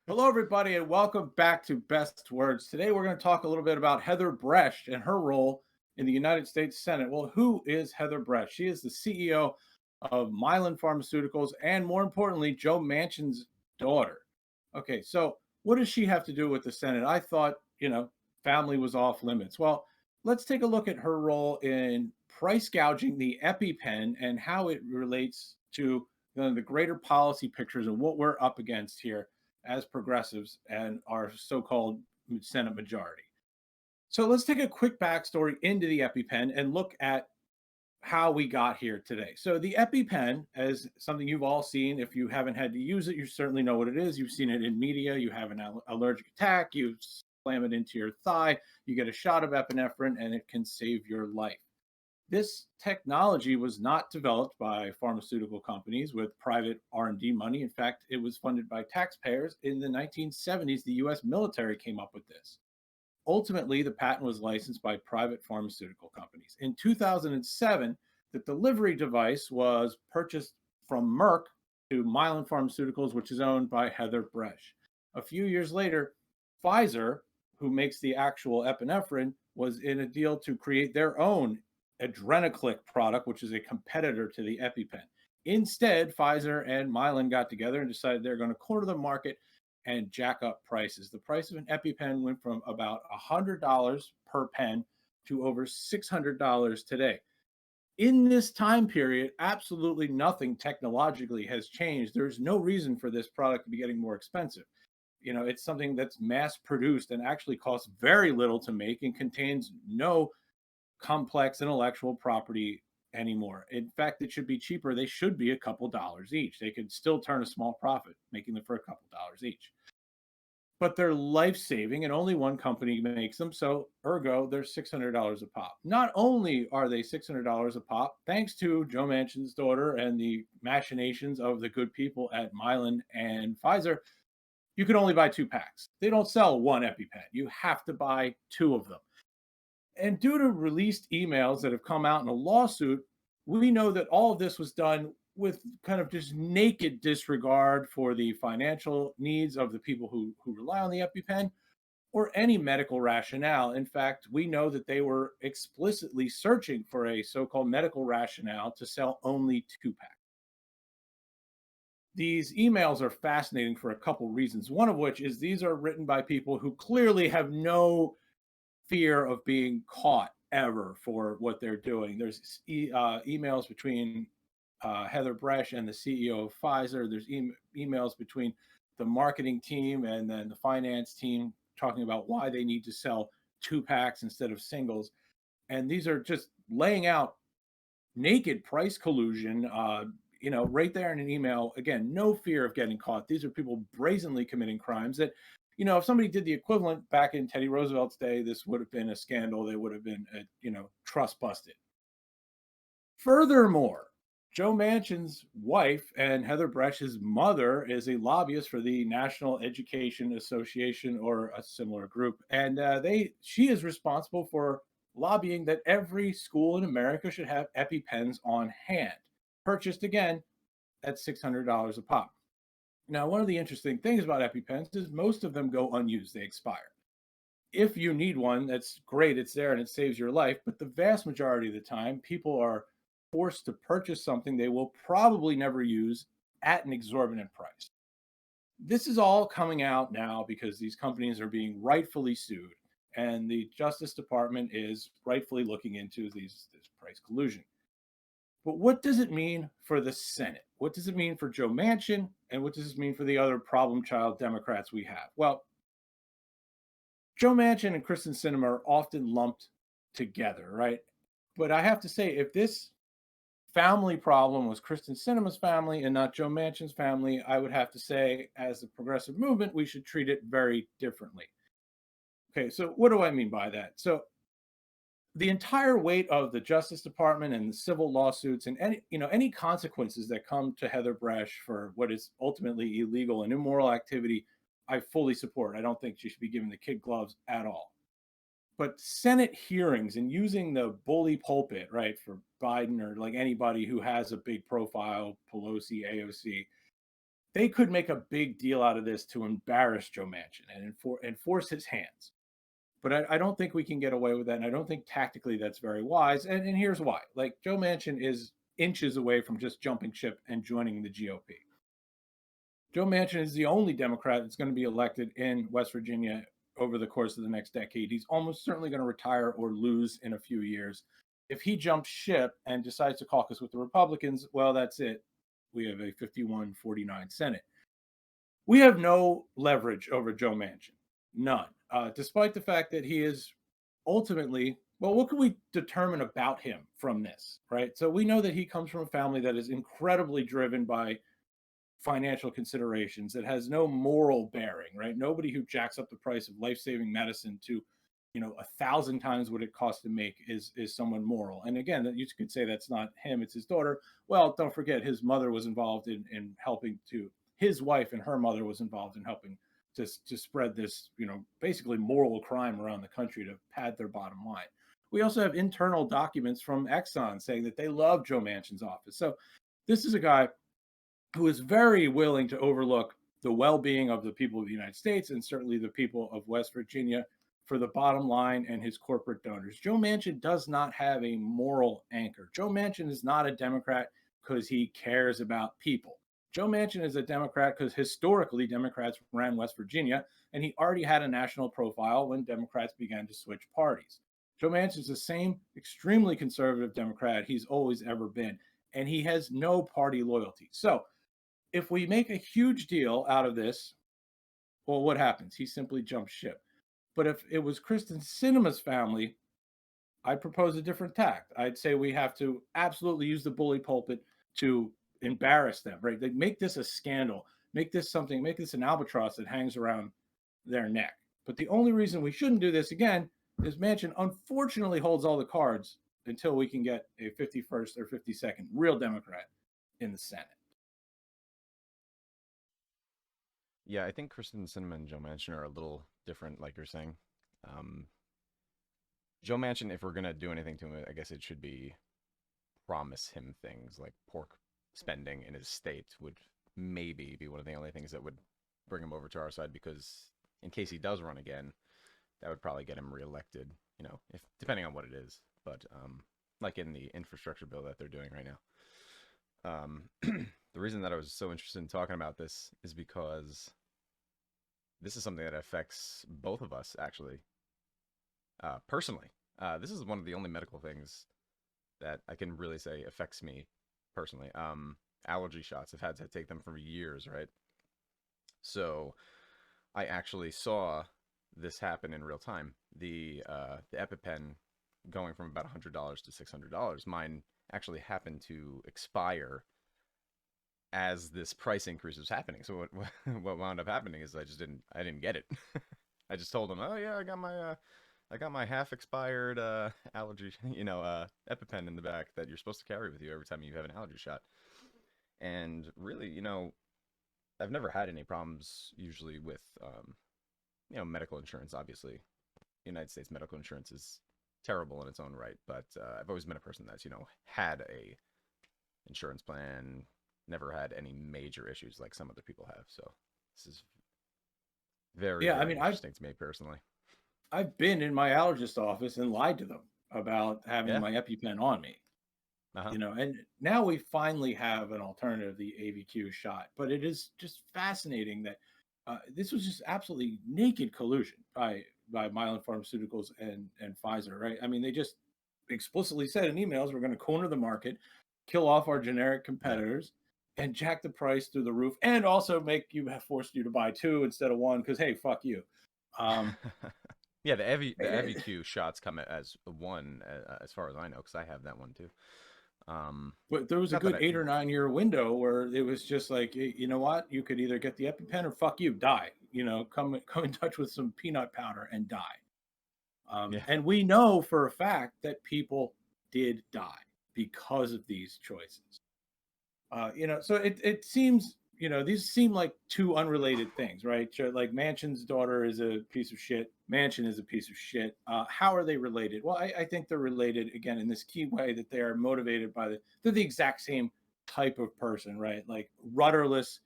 Hello, everybody, and welcome back to Best Words. Today, we're going to talk a little bit about Heather Bresch and her role in the United States Senate. Well, who is Heather Bresch? She is the CEO of Mylan Pharmaceuticals and, more importantly, Joe Manchin's daughter. Okay, so what does she have to do with the Senate? I thought, family was off limits. Well, let's take a look at her role in price gouging the EpiPen and how it relates to the greater policy pictures and what we're up against here as progressives and our so-called Senate majority. So let's take a quick backstory into the EpiPen and look at how we got here today. So the EpiPen is something you've all seen. If you haven't had to use it, you certainly know what it is. You've seen it in media. You have an allergic attack. You slam it into your thigh. You get a shot of epinephrine, and it can save your life. This technology was not developed by pharmaceutical companies with private R&D money. In fact, it was funded by taxpayers. In the 1970s, the US military came up with this. Ultimately, the patent was licensed by private pharmaceutical companies. In 2007, the delivery device was purchased from Merck to Mylan Pharmaceuticals, which is owned by Heather Bresch. A few years later, Pfizer, who makes the actual epinephrine, was in a deal to create their own Adrenaclick product, which is a competitor to the EpiPen. Instead, Pfizer and Mylan got together and decided they're going to corner the market and jack up prices. The price of an EpiPen went from about $100 per pen to over $600 today. In this time period, absolutely nothing technologically has changed. There's no reason for this product to be getting more expensive. It's something that's mass produced and actually costs very little to make and contains no complex intellectual property anymore. In fact, it should be cheaper. They should be a couple dollars each. They could still turn a small profit making them for a couple dollars each. But they're life saving and only one company makes them. So, ergo, they're $600 a pop. Not only are they $600 a pop, thanks to Joe Manchin's daughter and the machinations of the good people at Mylan and Pfizer, you can only buy two packs. They don't sell one EpiPen. You have to buy two of them. And due to released emails that have come out in a lawsuit, we know that all of this was done with kind of just naked disregard for the financial needs of the people who rely on the EpiPen or any medical rationale. In fact, we know that they were explicitly searching for a so called medical rationale to sell only two packs. These emails are fascinating for a couple reasons. One of which is these are written by people who clearly have no fear of being caught ever for what they're doing. There's emails between Heather Bresch and the CEO of Pfizer. There's emails between the marketing team and then the finance team talking about why they need to sell two packs instead of singles. And these are just laying out naked price collusion, right there in an email. Again, no fear of getting caught. These are people brazenly committing crimes that, if somebody did the equivalent back in Teddy Roosevelt's day, this would have been a scandal. They would have been, trust busted. Furthermore, Joe Manchin's wife and Heather Bresch's mother is a lobbyist for the National Education Association or a similar group, and she is responsible for lobbying that every school in America should have EpiPens on hand, purchased again at $600 a pop. Now, one of the interesting things about EpiPens is most of them go unused; they expire. If you need one, that's great; it's there and it saves your life. But the vast majority of the time, people are forced to purchase something they will probably never use at an exorbitant price. This is all coming out now because these companies are being rightfully sued, and the Justice Department is rightfully looking into this price collusion. But what does it mean for the Senate? What does it mean for Joe Manchin? And what does this mean for the other problem child Democrats we have? Well, Joe Manchin and Kristen Sinema are often lumped together, right? But I have to say, if this family problem was Kristen Sinema's family and not Joe Manchin's family, I would have to say, as a progressive movement, we should treat it very differently. Okay, so what do I mean by that? So the entire weight of the Justice Department and the civil lawsuits and any consequences that come to Heather Bresch for what is ultimately illegal and immoral activity, I fully support. I don't think she should be given the kid gloves at all. But Senate hearings and using the bully pulpit, right, for Biden or like anybody who has a big profile, Pelosi, AOC, they could make a big deal out of this to embarrass Joe Manchin and force his hands. But I don't think we can get away with that. And I don't think tactically that's very wise. And here's why. Like Joe Manchin is inches away from just jumping ship and joining the GOP. Joe Manchin is the only Democrat that's going to be elected in West Virginia over the course of the next decade. He's almost certainly going to retire or lose in a few years. If he jumps ship and decides to caucus with the Republicans, well, that's it. We have a 51-49 Senate. We have no leverage over Joe Manchin, none, despite the fact that he is ultimately, well, what can we determine about him from this, right? So we know that he comes from a family that is incredibly driven by financial considerations. It has no moral bearing, right? Nobody who jacks up the price of life-saving medicine to, 1,000 times what it costs to make is someone moral. And again, that you could say that's not him; it's his daughter. Well, don't forget his mother was involved in helping to. His wife and her mother was involved in helping to spread this, basically moral crime around the country to pad their bottom line. We also have internal documents from Exxon saying that they love Joe Manchin's office. So this is a guy who is very willing to overlook the well-being of the people of the United States and certainly the people of West Virginia for the bottom line and his corporate donors. Joe Manchin does not have a moral anchor. Joe Manchin is not a Democrat because he cares about people. Joe Manchin is a Democrat because historically Democrats ran West Virginia, and he already had a national profile when Democrats began to switch parties. Joe Manchin is the same extremely conservative Democrat he's always ever been, and he has no party loyalty. So if we make a huge deal out of this, well, what happens? He simply jumps ship. But if it was Kristen Sinema's family, I'd propose a different tact. I'd say we have to absolutely use the bully pulpit to embarrass them, right? They make this a scandal, make this an albatross that hangs around their neck. But the only reason we shouldn't do this again is Manchin unfortunately holds all the cards until we can get a 51st or 52nd real Democrat in the Senate. Yeah, I think Kristen Sinema and Joe Manchin are a little different, like you're saying. Um, Joe Manchin, if we're gonna do anything to him, I guess it should be promise him things like pork spending in his state would maybe be one of the only things that would bring him over to our side because in case he does run again, that would probably get him reelected, if depending on what it is. But like in the infrastructure bill that they're doing right now. The reason that I was so interested in talking about this is because this is something that affects both of us actually, personally. This is one of the only medical things that I can really say affects me personally. Allergy shots. I've had to take them for years, right? So I actually saw this happen in real time. The EpiPen going from about $100 to $600. Mine actually happened to expire as this price increase was happening. So what wound up happening is I didn't get it. I just told them, oh yeah, I got my half expired allergy, EpiPen in the back that you're supposed to carry with you every time you have an allergy shot. And really, I've never had any problems usually with medical insurance. Obviously, United States medical insurance is terrible in its own right, but I've always been a person that's had a insurance plan, never had any major issues like some other people have. So this is very, Yeah, I very mean, I've interesting to me personally. I've been in my allergist office and lied to them about having Yeah. my EpiPen on me. Uh-huh. And now we finally have an alternative, the AVQ shot. But it is just fascinating that this was just absolutely naked collusion by Mylan Pharmaceuticals and Pfizer, right? I mean, they just explicitly said in emails, we're going to corner the market, kill off our generic Yeah. competitors, and jack the price through the roof, and also make you have forced you to buy two instead of one because hey, fuck you. Um, Yeah, the it, EviQ shots come as one, as far as I know, because I have that one too. But there was a Not that good I, 8 or 9 year window where it was just like, you know what? You could either get the EpiPen or fuck you, die. Come in touch with some peanut powder and die. yeah, And we know for a fact that people did die because of these choices. So it seems, these seem like two unrelated things, right? So, like Manchin's daughter is a piece of shit. Manchin is a piece of shit. How are they related? Well, I think they're related again in this key way that they are motivated by they're the exact same type of person, right? Like rudderless,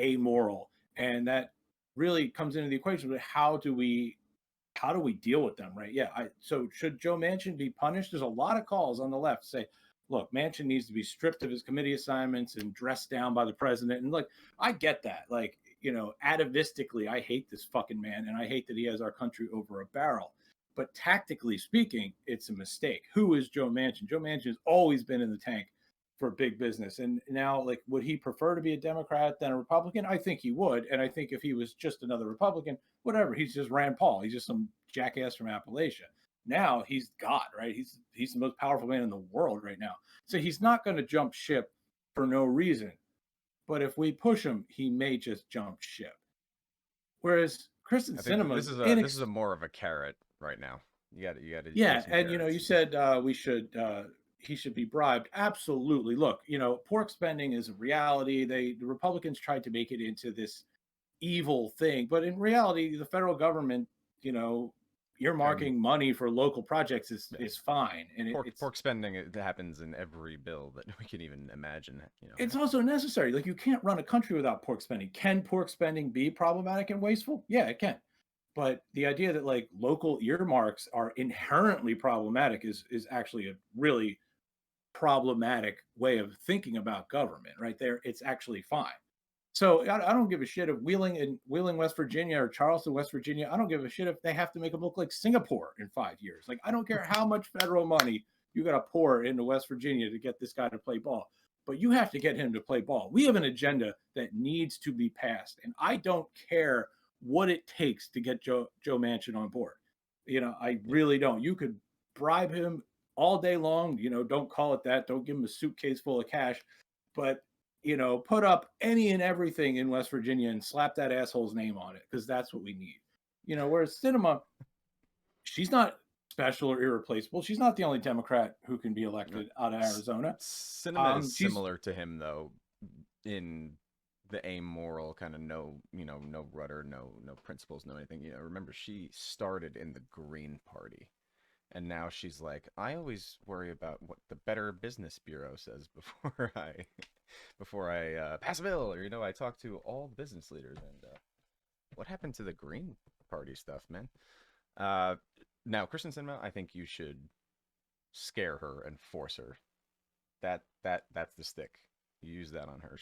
amoral, and that really comes into the equation. But how do we deal with them, right? Yeah. So should Joe Manchin be punished? There's a lot of calls on the left say, look, Manchin needs to be stripped of his committee assignments and dressed down by the president. And like, I get that. Like, atavistically, I hate this fucking man, and I hate that he has our country over a barrel. But tactically speaking, it's a mistake. Who is Joe Manchin? Joe Manchin has always been in the tank for big business. And now, like, would he prefer to be a Democrat than a Republican? I think he would. And I think if he was just another Republican, whatever, he's just Rand Paul. He's just some jackass from Appalachia. Now he's God, right? He's the most powerful man in the world right now. So he's not going to jump ship for no reason. But if we push him, he may just jump ship. Whereas Kristen I think Sinema's this is a more of a carrot right now. You got to give yeah, some and you carrots. said we should he should be bribed. Absolutely. Look, pork spending is a reality. The Republicans tried to make it into this evil thing, but in reality, the federal government, you know, I mean, earmarking money for local projects is yeah, is fine, and it's pork spending it happens in every bill that we can even imagine. it's also necessary. Like, you can't run a country without pork spending. Can pork spending be problematic and wasteful? Yeah, it can. But the idea that like local earmarks are inherently problematic is actually a really problematic way of thinking about government. Right there, it's actually fine. So I don't give a shit if Wheeling, West Virginia, or Charleston, West Virginia. I don't give a shit if they have to make them look like Singapore in 5 years. Like, I don't care how much federal money you got to pour into West Virginia to get this guy to play ball, but you have to get him to play ball. We have an agenda that needs to be passed, and I don't care what it takes to get Joe Manchin on board. I Yeah. really don't. You could bribe him all day long. Don't call it that. Don't give him a suitcase full of cash, but put up any and everything in West Virginia and slap that asshole's name on it, because that's what we need. Whereas Sinema, she's not special or irreplaceable. She's not the only Democrat who can be Uh, elected out of C- Arizona. Cinema is She's similar to him though, in the amoral kind of no rudder, no principles, no anything. Remember she started in the Green Party, and now she's like, I always worry about what the Better Business Bureau says before I pass a bill, or I talk to all the business leaders. And what happened to the Green Party stuff, man? Uh, Now Kristen Sinema, I think you should scare her and force her. That's the stick. You use that on her.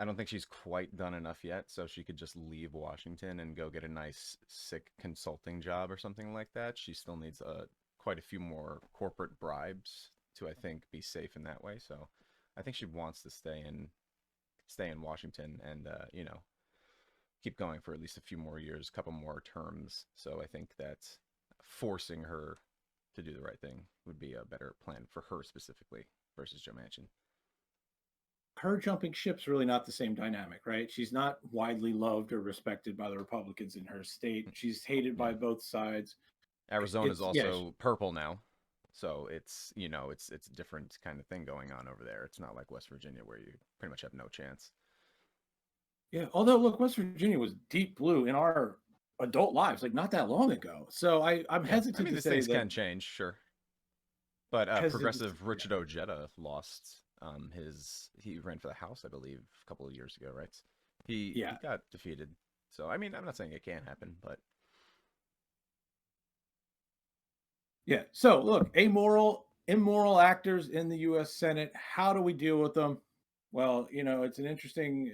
I don't think she's quite done enough yet, so she could just leave Washington and go get a nice sick consulting job or something like that. She still needs quite a few more corporate bribes to, I think, be safe in that way. So I think she wants to stay in Washington and keep going for at least a few more years, a couple more terms. So I think that forcing her to do the right thing would be a better plan for her specifically versus Joe Manchin. her jumping ship's really not the same dynamic, right? She's not widely loved or respected by the Republicans in her state. She's hated by Yeah. both sides. Arizona is It's yes, also purple now. So it's a different kind of thing going on over there. It's not like West Virginia where you pretty much have no chance. yeah. Although, look, West Virginia was deep blue in our adult lives, like not that long ago. So I'm Yeah, I hesitant mean to these say things that. can change, sure. But progressive Yeah, Richard Ojeda lost his he ran for the House, I believe, a couple of years ago, right? He yeah, got defeated. So I mean, I'm not saying it can't happen, but yeah. So look, immoral actors in the U.S. Senate. How do we deal with them? Well, it's an interesting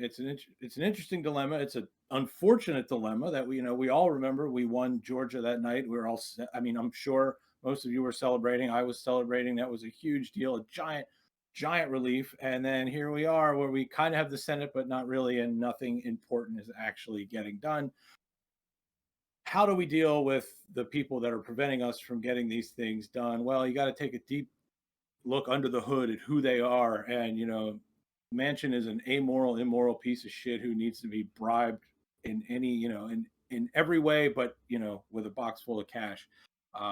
dilemma. It's an unfortunate dilemma that we all remember. We won Georgia that night. We were all. I mean, I'm sure most of you were celebrating. I was celebrating. That was a huge deal, a giant relief. And then here we are, where we kind of have the Senate, but not really, and nothing important is actually getting done. How do we deal with the people that are preventing us from getting these things done? Well, you got to take a deep look under the hood at who they are. And Manchin is an amoral, immoral piece of shit who needs to be bribed in any, in every way, but with a box full of cash.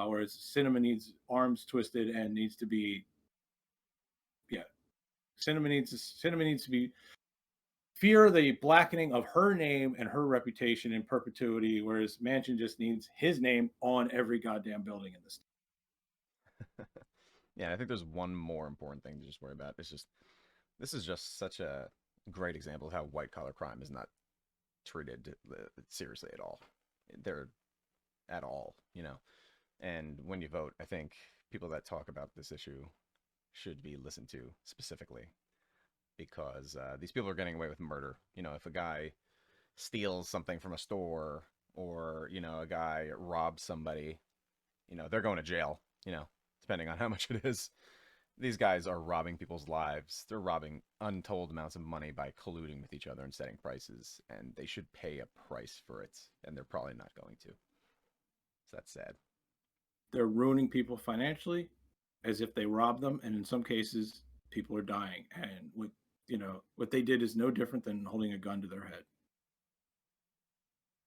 Whereas Cinema needs arms twisted and needs to be, yeah, Cinema needs to be fear the blackening of her name and her reputation in perpetuity, whereas Manchin just needs his name on every goddamn building in the state. yeah, I think there's one more important thing to just worry about. It's just this is just such a great example of how white collar crime is not treated seriously at all. They're at all, you know. And when you vote, I think people that talk about this issue should be listened to specifically because these people are getting away with murder. You know, if a guy steals something from a store or, you know, a guy robs somebody, you know, they're going to jail, you know, depending on how much it is. These guys are robbing people's lives. They're robbing untold amounts of money by colluding with each other and setting prices, and they should pay a price for it, and they're probably not going to. So that's sad. They're ruining people financially as if they robbed them, and in some cases, people are dying. And what they did is no different than holding a gun to their head.